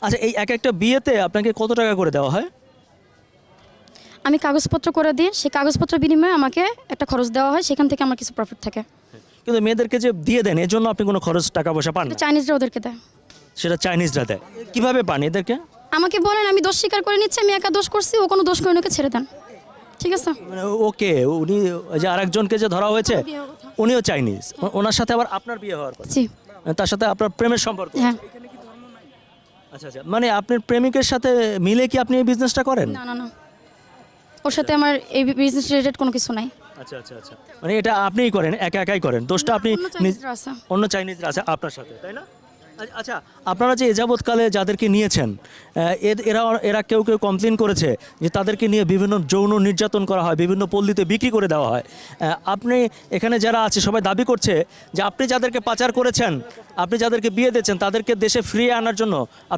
আচ্ছা, এই একটা বিয়েতে আপনাকে কত টাকা করে দেওয়া হয়? আমি কাগজপত্র করে দিই, সেই কাগজপত্রের বিনিময়ে আমাকে একটা খরচ দেওয়া হয়, সেখান থেকে আমার কিছু প্রফিট থাকে। কিন্তু মেয়েদেরকে যে দিয়ে দেন এর জন্য আপনি কোনো খরচ টাকা পয়সা পান না? চাইনিজরা ওদেরকে দেয়। সেটা চাইনিজরা দেয়। কিভাবে পান এদেরকে? আমাকে বলেন, আমি দোষ স্বীকার করে নিচ্ছি, আমি একা দোষ করছি, ও কোনো দোষ করে ওকে ছেড়ে দেন, ঠিক আছে? মানে ওকে, উনি ওই যে আরেকজনকে যে ধরা হয়েছে উনিও চাইনিজ, ওনার সাথে আবার আপনার বিয়ে হওয়ার কথা, জি তার সাথে আপনার প্রেমের সম্পর্ক। হ্যাঁ। আচ্ছা আচ্ছা, মানে আপনার প্রেমিকের সাথে মিলে কি আপনি এই বিজনেসটা করেন? না না না, ওর সাথে আমার এই বিজনেস রিলেটেড কোনো কিছু নাই। আচ্ছা আচ্ছা আচ্ছা, মানে এটা আপনিই করেন, একা একাই করেন, দোষটা আপনি অন্য চাইনিজরা আছে। অন্য চাইনিজরা আছে আপনার সাথে, তাই না? আচ্ছা, আপনারা যে যাবৎকালে যাদেরকে নিয়েছেন, এরা এরা কেউ কেউ কমপ্লেন করেছে যে তাদেরকে নিয়ে বিভিন্ন যৌন নির্যাতন করা হয়, বিভিন্ন পল্লীতে বিক্রি করে দেওয়া হয়। আপনি এখানে যারা আছে সবাই দাবি করছে যে আপনি যাদেরকে পাচার করেছেন, আপনি যাদেরকে বিয়ে দিয়েছেন তাদেরকে দেশে ফিরিয়ে আনার জন্য